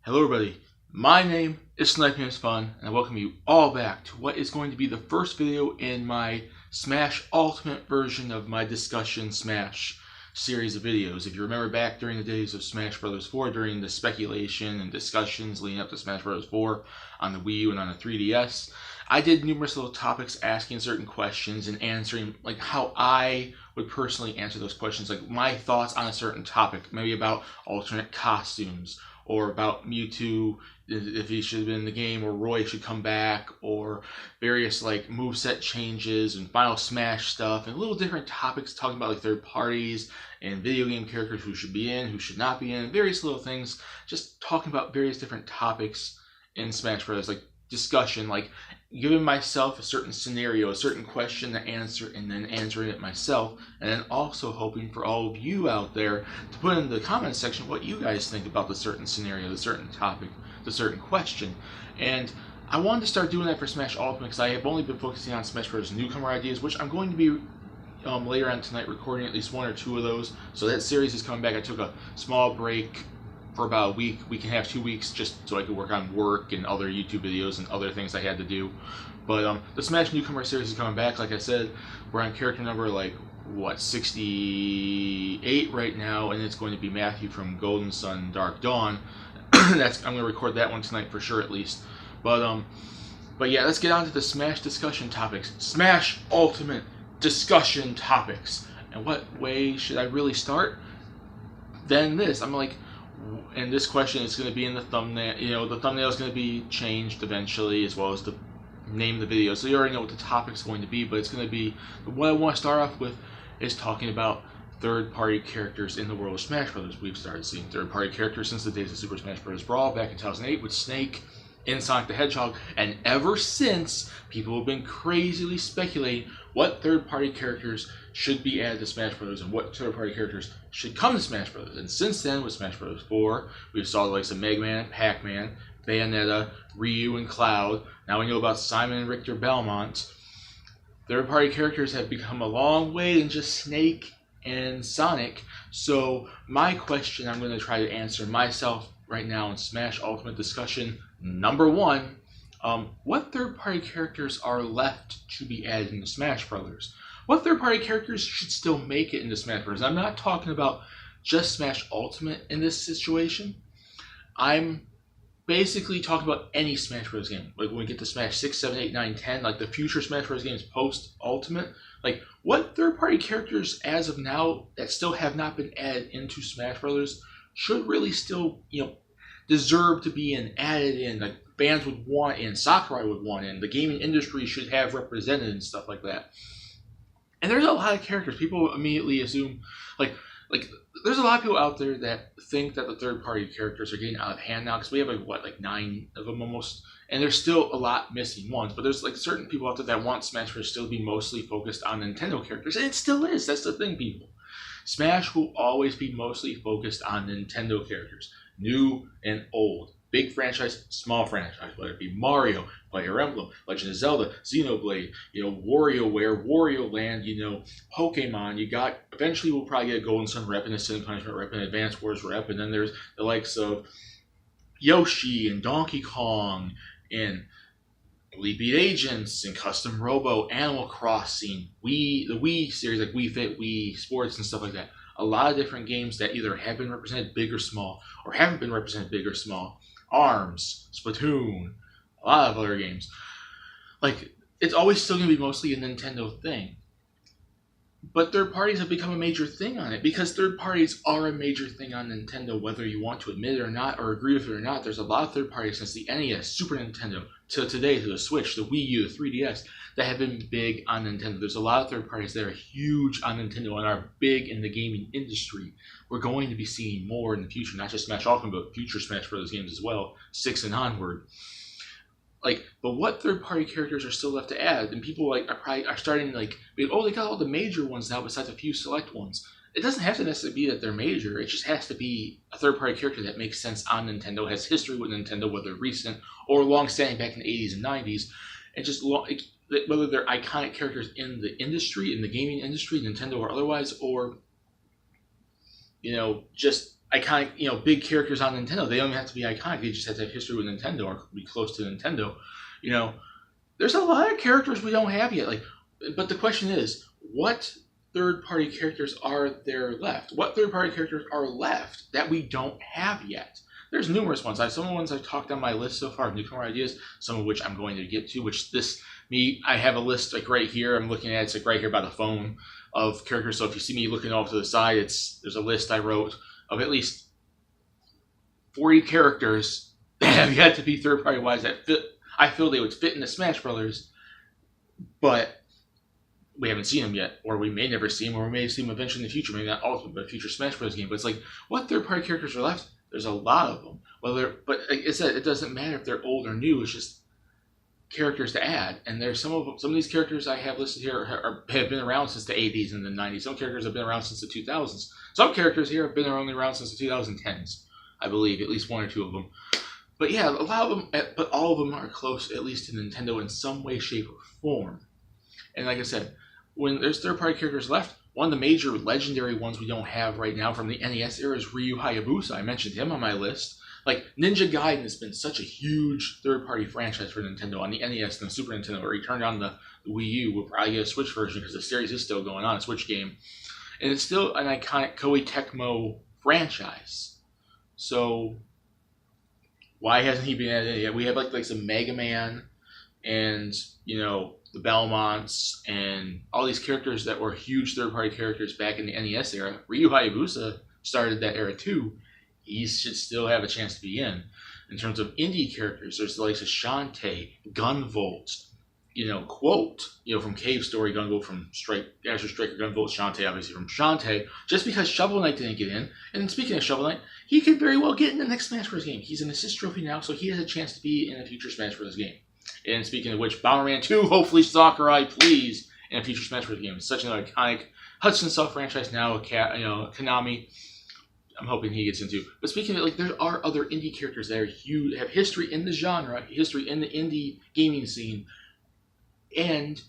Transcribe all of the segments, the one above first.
Hello everybody, my name is Sniping is Fun, and I welcome you all back to what is going to be the first video in my Smash Ultimate version of my Discussion Smash series of videos. If you remember back during the days of Smash Bros. 4, during the speculation and discussions leading up to Smash Bros. 4 on the Wii U and on the 3DS, I did numerous little topics asking certain questions and answering like how I would personally answer those questions, like my thoughts on a certain topic, maybe about alternate costumes, or about Mewtwo, if he should have been in the game, or Roy should come back, or various like moveset changes and Final Smash stuff, and little different topics talking about like third parties and video game characters who should be in, who should not be in, various little things, just talking about various different topics in Smash Bros. Like discussion, like giving myself a certain scenario, a certain question to answer, and then answering it myself, and then also hoping for all of you out there to put in the comments section what you guys think about the certain scenario, the certain topic, the certain question. And I wanted to start doing that for Smash Ultimate because I have only been focusing on Smash Bros. Newcomer ideas, which I'm going to be later on tonight recording at least one or two of those. So that series is coming back. I took a small break for about a week and a half, 2 weeks, just so I could work on work and other YouTube videos and other things I had to do. But the Smash Newcomer series is coming back. Like I said, we're on character number 68 right now, and it's going to be Matthew from Golden Sun Dark Dawn. I'm going to record that one tonight for sure, at least. But yeah, let's get on to the Smash discussion topics. Smash Ultimate discussion topics. And what way should I really start? Then this. I'm like, and this question is going to be in the thumbnail. You know, the thumbnail is going to be changed eventually, as well as the name of the video. So you already know what the topic is going to be, but it's going to be, what I want to start off with is talking about third-party characters in the world of Smash Bros. We've started seeing third-party characters since the days of Super Smash Bros. Brawl back in 2008 with Snake in Sonic the Hedgehog, and ever since, people have been crazily speculating what third-party characters should be added to Smash Bros. And what third-party characters should come to Smash Bros. And since then, with Smash Bros. 4, we saw the likes of Mega Man, Pac-Man, Bayonetta, Ryu, and Cloud. Now we know about Simon and Richter Belmont. Third-party characters have become a long way than just Snake and Sonic. So my question I'm going to try to answer myself right now in Smash Ultimate discussion number 1. What third-party characters are left to be added into Smash Bros.? What third-party characters should still make it into Smash Bros.? I'm not talking about just Smash Ultimate in this situation. I'm basically talking about any Smash Bros. Game. Like when we get to Smash 6, 7, 8, 9, 10, like the future Smash Bros. Games post-Ultimate. Like, what third-party characters as of now that still have not been added into Smash Bros. Should really still, deserve to be added in, like fans would want in, Sakurai would want in, the gaming industry should have represented and stuff like that. And there's a lot of characters. People immediately assume, like there's a lot of people out there that think that the third-party characters are getting out of hand now, because we have 9 of them almost, and there's still a lot missing ones. But there's certain people out there that want Smash Bros. Still to be mostly focused on Nintendo characters, and it still is. That's the thing, people. Smash will always be mostly focused on Nintendo characters, new and old. Big franchise, small franchise, whether it be Mario, Fire Emblem, Legend of Zelda, Xenoblade, WarioWare, Wario Land, Pokemon. You got, eventually we'll probably get a Golden Sun rep and a Sin Punishment rep and Advance Wars rep, and then there's the likes of Yoshi and Donkey Kong and Elite Beat Agents and Custom Robo, Animal Crossing, the Wii series like Wii Fit, Wii Sports and stuff like that. A lot of different games that either have been represented big or small, or haven't been represented big or small. ARMS, Splatoon, a lot of other games. Like, it's always still going to be mostly a Nintendo thing. But third parties have become a major thing on it, because third parties are a major thing on Nintendo, whether you want to admit it or not, or agree with it or not. There's a lot of third parties since the NES, Super Nintendo, to today, to the Switch, the Wii U, the 3DS, that have been big on Nintendo. There's a lot of third parties that are huge on Nintendo and are big in the gaming industry. We're going to be seeing more in the future, not just Smash Ultimate, but future Smash Bros. Games as well, 6 and onward. But what third-party characters are still left to add? And people are starting they got all the major ones now besides a few select ones. It doesn't have to necessarily be that they're major. It just has to be a third-party character that makes sense on Nintendo, has history with Nintendo, whether recent or long-standing back in the 80s and 90s, and just whether they're iconic characters in the industry, in the gaming industry, Nintendo or otherwise, or just iconic, big characters on Nintendo. They don't even have to be iconic. They just have to have history with Nintendo or be close to Nintendo. There's a lot of characters we don't have yet. But the question is, what third-party characters are there left? What third-party characters are left that we don't have yet? There's numerous ones. Some of the ones I've talked on my list so far, newcomer ideas, some of which I'm going to get to, I have a list right here. I'm looking at it's right here by the phone of characters. So if you see me looking off to the side, there's a list I wrote of at least 40 characters that have yet to be third-party wise that fit. I feel they would fit into Smash Brothers, but we haven't seen them yet, or we may never see them, or we may see them eventually in the future, maybe not ultimate, but a future Smash Bros. Game. But it's like, what third-party characters are left? There's a lot of them. But like I said, it doesn't matter if they're old or new. It's just characters to add. And there's some of these characters I have listed here have been around since the 80s and the 90s. Some characters have been around since the 2000s. Some characters here have been only around since the 2010s, I believe, at least one or two of them. But yeah, a lot of them, but all of them are close, at least to Nintendo in some way, shape, or form. And like I said, when there's third-party characters left, one of the major legendary ones we don't have right now from the NES era is Ryu Hayabusa. I mentioned him on my list. Like, Ninja Gaiden has been such a huge third-party franchise for Nintendo on the NES and the Super Nintendo, or he turned on the Wii U. We'll probably get a Switch version because the series is still going on, a Switch game. And it's still an iconic Koei Tecmo franchise. So why hasn't he been added yet? We have like some Mega Man and, the Belmonts and all these characters that were huge third-party characters back in the NES era. Ryu Hayabusa started that era too. He should still have a chance to be in. In terms of indie characters, there's the likes of Shantae, Gunvolt, Quote, from Cave Story, Gunvolt from Azure Striker, Gunvolt, Shantae, obviously from Shantae. Just because Shovel Knight didn't get in, and speaking of Shovel Knight, he could very well get in the next Smash Bros. Game. He's an assist trophy now, so he has a chance to be in a future Smash Bros. Game. And speaking of which, Bomberman 2, hopefully Sakurai, please, in a future Smash Bros. Game. It's such an iconic Hudson Soft franchise now, Konami. I'm hoping he gets into. But speaking of it, there are other indie characters that are huge, have history in the genre, history in the indie gaming scene, and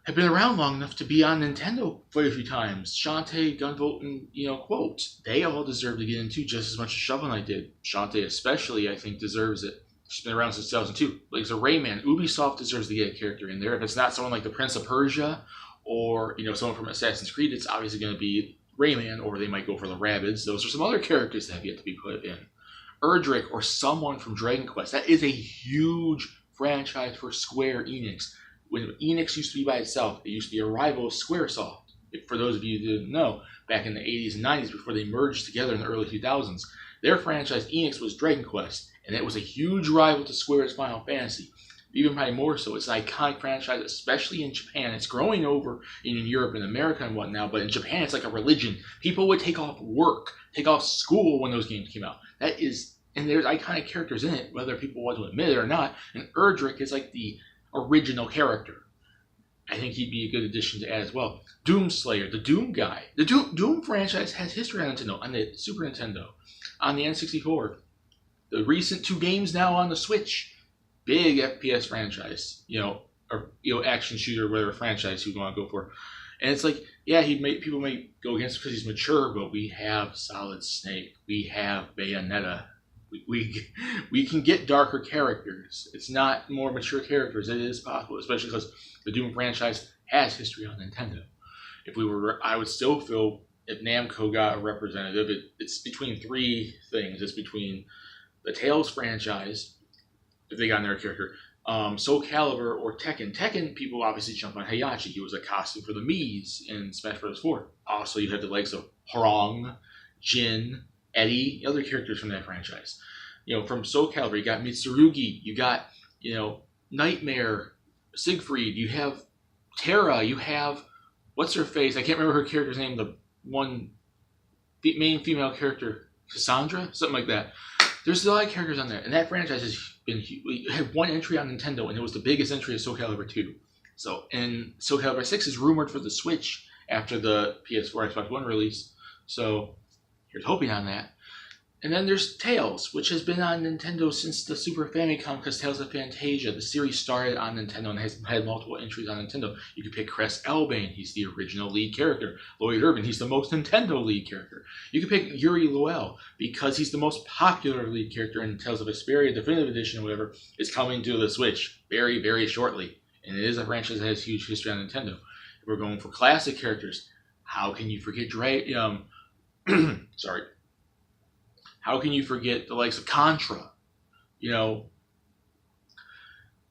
have been around long enough to be on Nintendo quite a few times. Shantae, Gunvolt, and Quote, they all deserve to get into just as much as Shovel Knight did. Shantae especially, I think, deserves it. She's been around since 2002. Like so Rayman, Ubisoft deserves to get a character in there. If it's not someone like the Prince of Persia or someone from Assassin's Creed, it's obviously going to be Rayman, or they might go for the Rabbids. Those are some other characters that have yet to be put in. Erdrick, or someone from Dragon Quest. That is a huge franchise for Square Enix. When Enix used to be by itself, it used to be a rival of Squaresoft. For those of you who didn't know, back in the 80s and 90s, before they merged together in the early 2000s, their franchise, Enix, was Dragon Quest, and it was a huge rival to Square's Final Fantasy. Even probably more so. It's an iconic franchise, especially in Japan. It's growing over in Europe and America and whatnot, but in Japan, it's like a religion. People would take off work, take off school when those games came out. And there's iconic characters in it, whether people want to admit it or not. And Erdrick is like the original character. I think he'd be a good addition to add as well. Doomslayer, the Doom guy. The Doom franchise has history on Nintendo, on the Super Nintendo, on the N64. The recent 2 games now on the Switch. Big FPS franchise, or action shooter, whatever franchise you want to go for. And it's like, yeah, people may go against it because he's mature, but we have Solid Snake, we have Bayonetta. We can get darker characters. It's not more mature characters. It is possible, especially because the Doom franchise has history on Nintendo. I would still feel if Namco got a representative, it's between 3 things. It's between the Tales franchise, if they got in their character, Soul Calibur, or Tekken. Tekken, people obviously jump on Heihachi. He was a costume for the Miis in Smash Bros. 4. Also, you have the likes of Hwang, Jin, Eddie, other characters from that franchise. From Soul Calibur, you got Mitsurugi, you got, Nightmare, Siegfried, you have Terra, you have, what's her face? I can't remember her character's name, the one main female character, Cassandra? Something like that. There's a lot of characters on there, and that franchise has been huge. We had 1 entry on Nintendo, and it was the biggest entry of Soul Calibur 2. So, and Soul Calibur 6 is rumored for the Switch after the PS4, Xbox One release. So, here's hoping on that. And then there's Tails, which has been on Nintendo since the Super Famicom, because Tales of Fantasia, the series started on Nintendo and has had multiple entries on Nintendo. You can pick Cress Elbane, he's the original lead character. Lloyd Irvin, he's the most Nintendo lead character. You can pick Yuri Loel, because he's the most popular lead character in Tales of Vesperia Definitive Edition, or whatever, is coming to the Switch very, very shortly. And it is a franchise that has huge history on Nintendo. If we're going for classic characters, how can you forget sorry. How can you forget the likes of Contra? You know,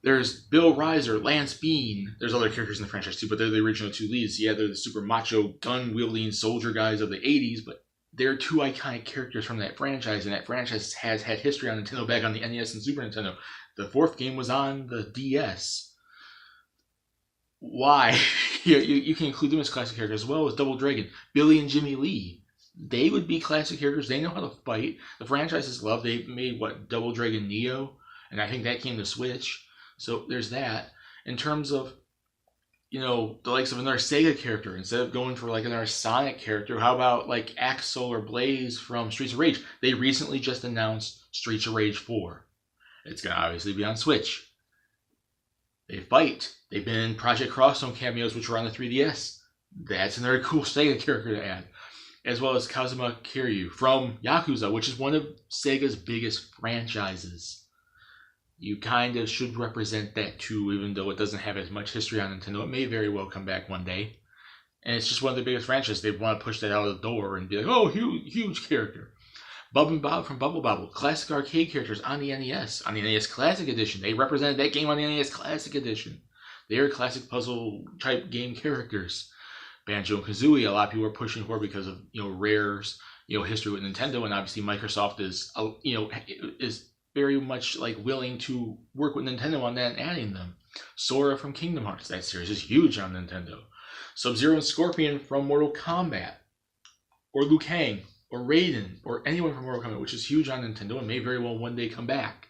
there's Bill Reiser, Lance Bean. There's other characters in the franchise too, but they're the original two leads. Yeah, they're the super macho, gun-wielding soldier guys of the 80s, but they're two iconic characters from that franchise, and that franchise has had history on Nintendo back on the NES and Super Nintendo. The fourth game was on the DS. Why? you can include them as classic characters, as well as Double Dragon, Billy and Jimmy Lee. They would be classic characters. They know how to fight. The franchise is loved. They made, Double Dragon Neo? And I think that came to Switch. So there's that. In terms of, the likes of another Sega character, instead of going for like another Sonic character, how about like Axel or Blaze from Streets of Rage? They recently just announced Streets of Rage 4. It's going to obviously be on Switch. They fight. They've been in Project Crosszone cameos, which were on the 3DS. That's another cool Sega character to add. As well as Kazuma Kiryu from Yakuza, which is one of Sega's biggest franchises. You kind of should represent that too, even though it doesn't have as much history on Nintendo. It may very well come back one day. And it's just one of the biggest franchises. They want to push that out of the door and be like, oh, huge character. Bub and Bob from Bubble Bobble, classic arcade characters on the NES. On the NES Classic Edition. They represented that game on the NES Classic Edition. They are classic puzzle type game characters. Banjo and Kazooie, a lot of people are pushing for because of Rare's history with Nintendo, and obviously Microsoft is is very much like willing to work with Nintendo on that and adding them. Sora from Kingdom Hearts, that series is huge on Nintendo. Sub-Zero and Scorpion from Mortal Kombat, or Liu Kang, or Raiden, or anyone from Mortal Kombat, which is huge on Nintendo and may very well one day come back.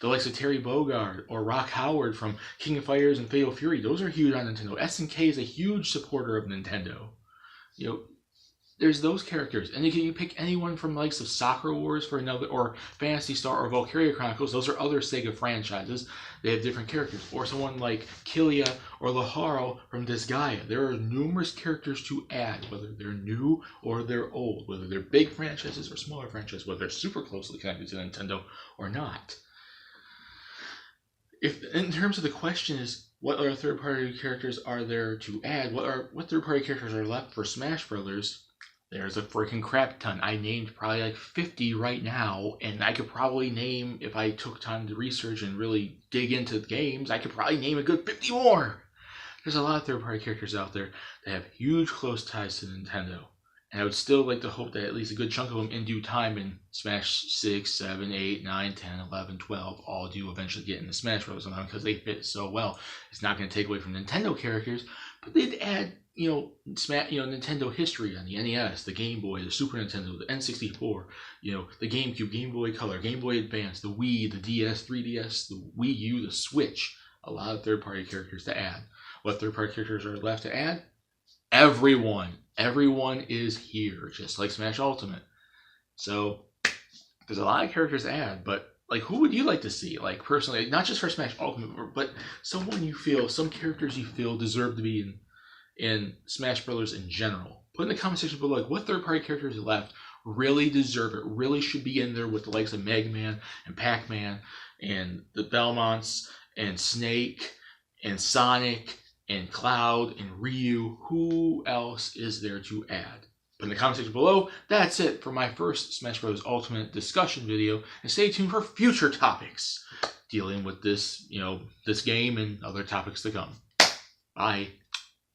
The likes of Terry Bogard or Rock Howard from King of Fighters and Fatal Fury, those are huge on Nintendo. SNK is a huge supporter of Nintendo. There's those characters. And you pick anyone from the likes of Sakura Wars for another, or Phantasy Star or Valkyria Chronicles. Those are other Sega franchises. They have different characters. Or someone like Killia or Laharl from Disgaea. There are numerous characters to add, whether they're new or they're old, whether they're big franchises or smaller franchises, whether they're super closely connected to Nintendo or not. If in terms of the question is, what other third-party characters are there to add? What third-party characters are left for Smash Brothers? There's a freaking crap ton. I named probably like 50 right now, and I could probably name, if I took time to research and really dig into the games, I could probably name a good 50 more. There's a lot of third-party characters out there that have huge close ties to Nintendo. And I would still like to hope that at least a good chunk of them in due time in Smash 6, 7, 8, 9, 10, 11, 12 all do eventually get into Smash Bros. Because they fit so well. It's not going to take away from Nintendo characters, but they'd add, Nintendo history on the NES, the Game Boy, the Super Nintendo, the N64, the GameCube, Game Boy Color, Game Boy Advance, the Wii, the DS, 3DS, the Wii U, the Switch. A lot of third-party characters to add. What third-party characters are left to add? Everyone. Everyone is here, just like Smash Ultimate. So, there's a lot of characters to add, but, who would you like to see? Personally, not just for Smash Ultimate, but some characters you feel deserve to be in Smash Brothers in general. Put in the comment section below, what third-party characters left really deserve it, really should be in there with the likes of Mega Man and Pac-Man and the Belmonts and Snake and Sonic and Cloud and Ryu. Who else is there to add? Put in the comment section below. That's it for my first Smash Bros. Ultimate discussion video, and stay tuned for future topics dealing with this, this game and other topics to come. Bye.